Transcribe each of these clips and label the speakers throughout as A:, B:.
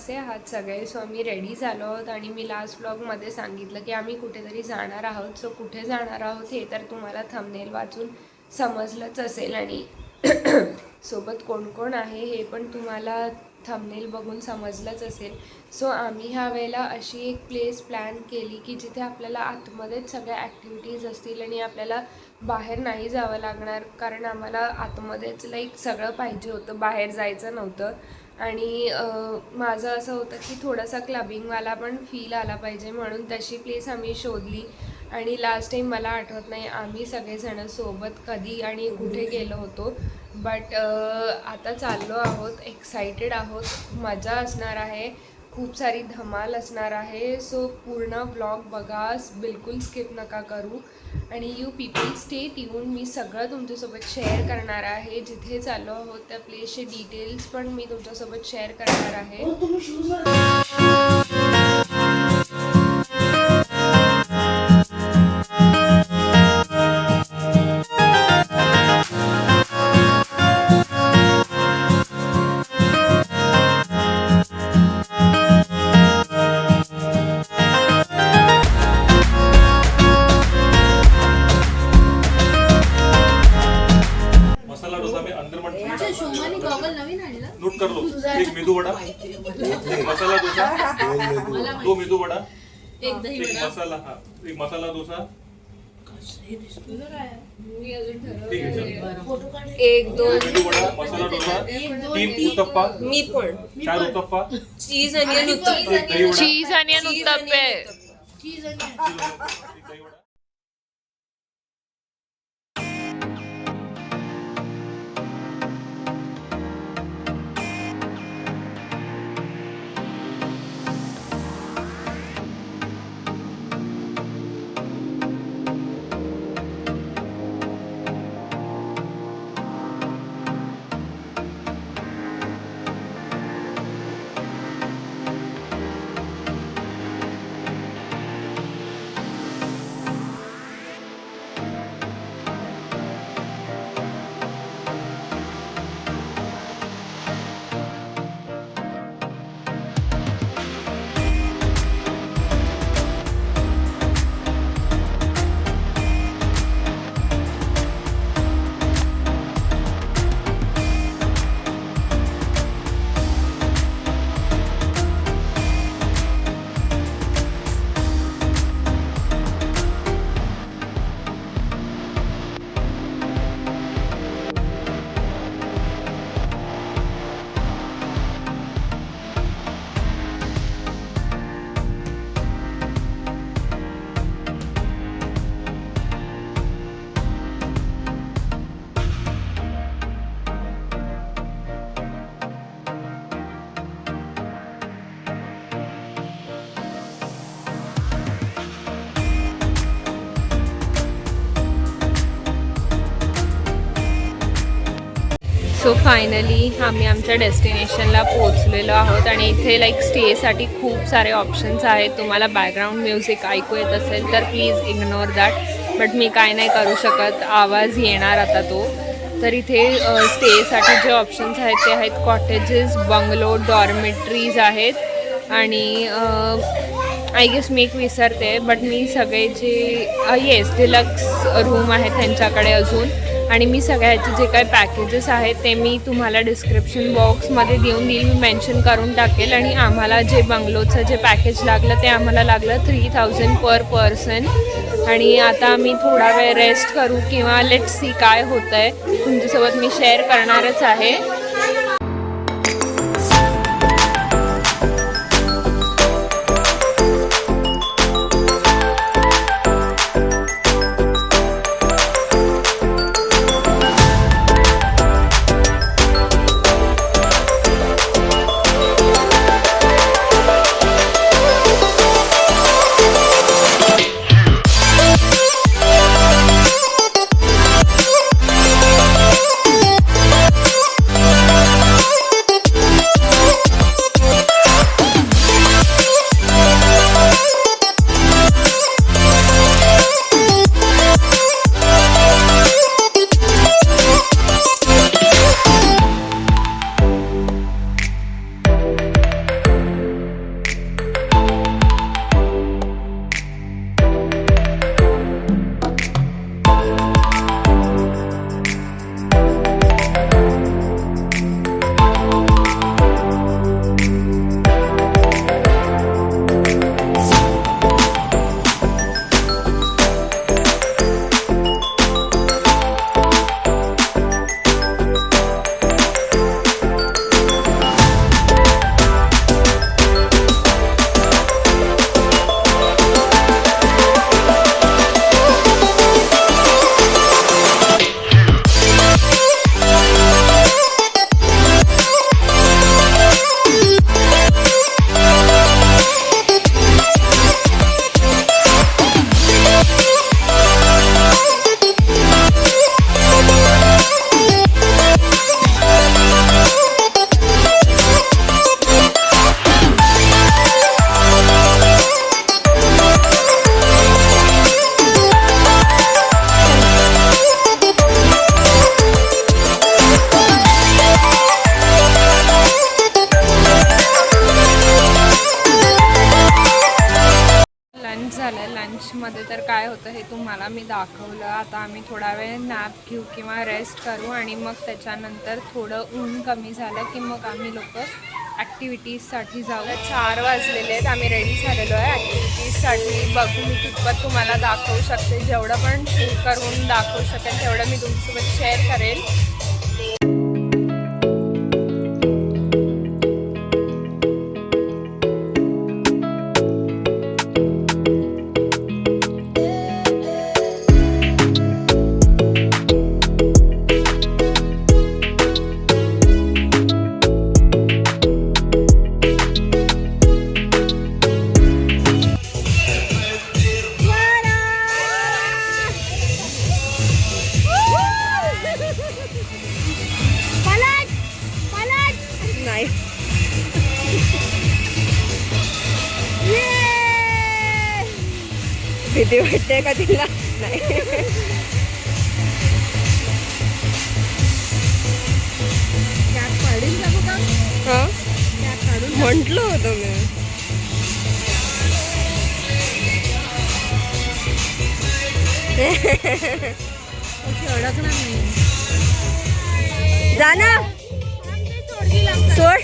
A: कसे आहात सगळे. सो आम्ही रेडी झालो आहोत आणि मी लास्ट ब्लॉगमध्ये सांगितलं की आम्ही कुठेतरी जाणार आहोत. सो कुठे जाणार आहोत हे तर तुम्हाला थंबनेल वाचून समजलंच असेल आणि सोबत कोण कोण आहे हे पण तुम्हाला थंबनेल बघून समजलंच असेल. सो आम्ही ह्या वेळेला अशी एक प्लेस प्लॅन केली की जिथे आपल्याला आतमध्येच सगळ्या ॲक्टिव्हिटीज असतील आणि आपल्याला बाहेर नाही जावं लागणार, कारण आम्हाला आतमध्येच सगळं पाहिजे होतं, बाहेर जायचं नव्हतं. आणि माझं असं होतं की थोडासा क्लबिंगवाला पण फील आला पाहिजे, म्हणून तशी प्लेस आम्ही शोधली. आणि लास्ट टाईम मला आठवत नाही आम्ही सगळेजणं सोबत कधी आणि कुठे गेलो होतो, बट आता चाललो आहोत, एक्सायटेड आहोत, मजा असणार आहे, खूप सारी धमाल असणार आहे. सो पूर्ण ब्लॉग बघा, बिलकुल स्किप नका करू. आणि यू पीपल स्टे ट्यून. मी सगळं तुमच्यासोबत शेअर करणार आहे, जिथे चाललो आहोत त्या प्लेसचे डिटेल्स पण मी तुमच्यासोबत शेअर करणार आहे.
B: नोट कर लो. एक मेदू वडा, एक मसाला डोसा, दो मेदू वडा, एक मसाला, हा एक मसाला डोसा,
A: एक दोन
B: मेदू वडा, मसाला डोसा, 3 उत्तप्पा,
A: मी पण
B: 4 उत्तप्पा,
A: चीज अनियन उत्तप्पे.
C: चीज अनियन उत्तप्पे.
B: एक दही वडा.
C: सो फायनली आम्ही आमच्या डेस्टिनेशनला पोहोचलेलो आहोत आणि इथे स्टेसाठी खूप सारे ऑप्शन्स आहेत. तुम्हाला बॅकग्राऊंड म्युझिक ऐकू येत असेल तर प्लीज इग्नोर दॅट, बट मी काय नाही करू शकत, आवाज येणार आता तो. तर इथे स्टेसाठी जे ऑप्शन्स आहेत ते आहेत कॉटेजेस, बंगलो, डॉर्मेट्रीज आहेत आणि आय गेस मी एक विसरते, बट मी सगळे जे येस डिलक्स रूम आहेत त्यांच्याकडे अजून. आणि मी सगळ्याचे जे काही पॅकेजेस आहेत ते मी तुम्हाला डिस्क्रिप्शन बॉक्समध्ये देऊन मी मेन्शन करून टाकेल. आणि आम्हाला जे बंगलोचं जे पॅकेज लागलं ते आम्हाला लागलं 3000 पर पर्सन. आणि आता आम्ही थोडा वेळ रेस्ट करू किंवा लेट्स सी काय होतं आहे, तुमच्यासोबत मी शेअर करणारच आहे. लंचमध्ये तर काय होतं हे तुम्हाला मी दाखवलं. आता आम्ही थोडा वेळ नॅप घेऊ किंवा रेस्ट करू आणि मग त्याच्यानंतर थोडं ऊन कमी झालं की मग आम्ही लोक ॲक्टिव्हिटीजसाठी जाऊ. 4 वाजलेले आहेत, आम्ही रेडी झालेलो आहे ॲक्टिव्हिटीजसाठी. बघू मी कितपत तुम्हाला दाखवू शकते, जेवढं पण शूट करून दाखवू शकेल तेवढं मी तुमच्यासोबत शेअर करेल. भीती वाटते का तिला? नाही. म्हटलं होतं मी. जा ना सोड.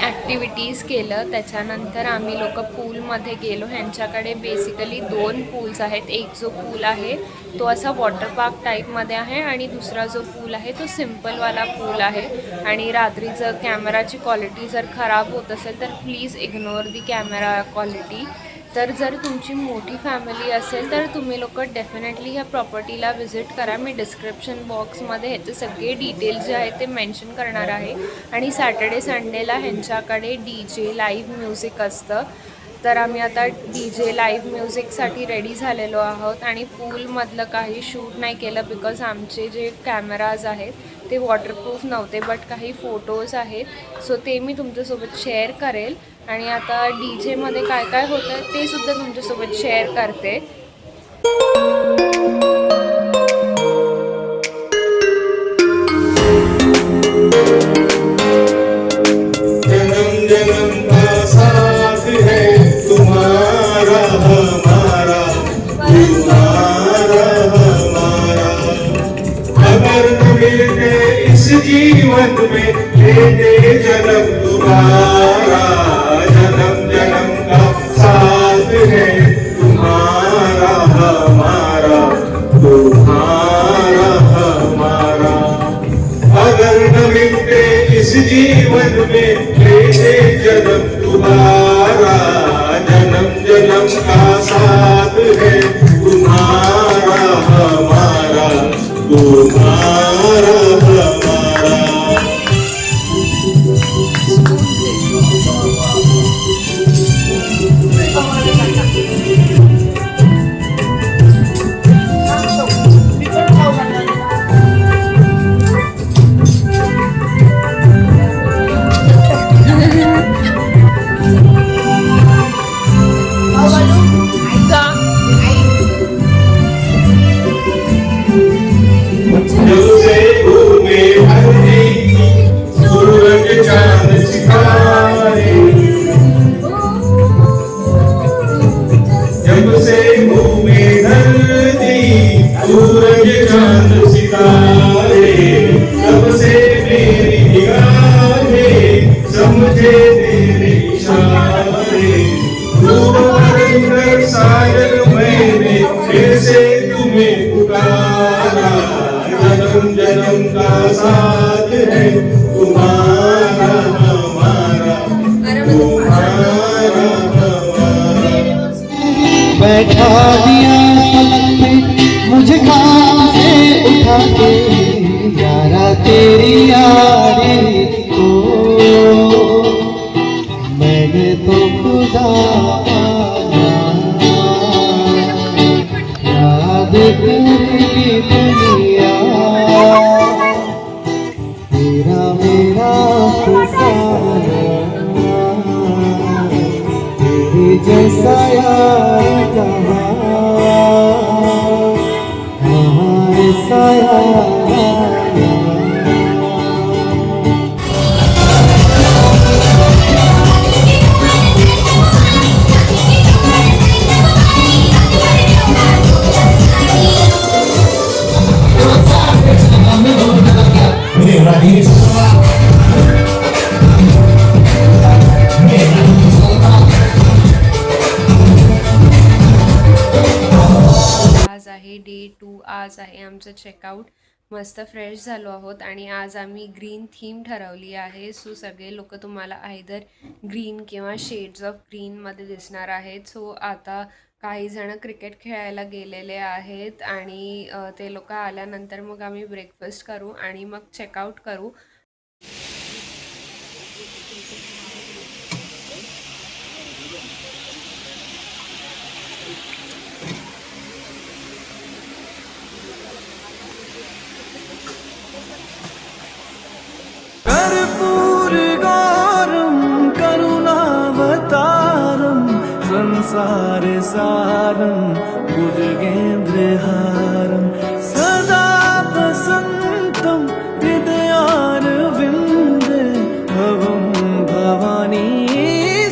C: ॲक्टिव्हिटीज केलं. त्याच्यानंतर आम्ही लोक पूलमध्ये गेलो. ह्यांच्याकडे बेसिकली 2 पूल्स आहेत. एक जो पूल आहे तो असा वॉटर पार्क टाईपमध्ये आहे आणि दुसरा जो पूल आहे तो सिम्पलवाला पूल आहे. आणि रात्रीचं कॅमेराची क्वालिटी जर खराब होत असेल तर please ignore the camera quality. तर जर तुमची मोठी फॅमिली असेल तर तुम्ही लोक डेफिनेटली ह्या प्रॉपर्टीला व्हिजिट करा. मी डिस्क्रिप्शन बॉक्समध्ये ह्याचे सगळे डिटेल्स जे आहेत ते मेन्शन करणार आहे. आणि सॅटर्डे संडेला ह्यांच्याकडे DJ लाईव्ह म्युझिक असतं. तर आम्ही आता DJ लाईव्ह म्युझिकसाठी रेडी झालेलो आहोत. आणि पूलमधलं काही शूट नाही केलं बिकॉज आमचे जे कॅमेराज आहेत ते वॉटरप्रूफ नव्हते. बट काही फोटोज आहेत सो ते मी तुमच्यासोबत शेअर करेल. आणि आता DJमध्ये काय काय होतं ते सुद्धा तुमच्यासोबत शेअर करते.
D: जन्म जन्म का साथ है तुम्हारा हमारा, तुम्हारा हमारा. अगर न मिलते इस जीवन में लेते जन्म तुम्हारा. जन्म जन्म का साथ है तुम्हारा हमारा, तुम्हारा हमारा. अगर न मिलते इस जीवन में लेते जन्म तुम्हारा. जन्म जन्म का साथ है तुम्हारा हमारा, तुम्हारा हमारा. जब से घूमे धरती सूरज चांद सितारे. जब से घूमे धरती सूरज चांद सितारे. तब से मेरी निगाहें समझे तेरे इशारे. रूप भरकर साजन मैंने फिर से तुम्हें पुकारा. जन्म जन्म का साथ है तुम्हारा हमारा, तुम्हारा हमारा.
E: बैठा दिया पलक पे मुझे कहाँ से उठा के, यारा तेरी यारी को तेरा मेरा साया, तेरे जैसा यार कहाँ, ऐसा यार।
A: आज आहे डे 2. आज आहे आमचं चेकआउट. मस्त फ्रेश झालो आहोत आणि आज आम्ही ग्रीन थीम ठरवली आहे. सो सगळे लोक तुम्हाला आयदर ग्रीन किंवा शेड्स ऑफ ग्रीनमध्ये दिसणार आहेत. सो आता काही जण क्रिकेट खेळायला गेलेले आहेत आणि ते लोक आल्यानंतर मग आम्ही ब्रेकफास्ट करू आणि मग चेकआउट करू.
D: कर्पूरगारं करुणावतारं संसारसारं भुजगेन्द्रहारं सदा वसन्तं हृदयारविन्दे भवं भवानी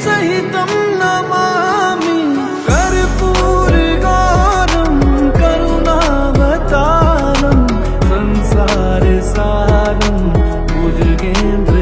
D: सहितं नमामि. कर्पूरगारं करुणावतारं संसारसारं भुजगेन्द्र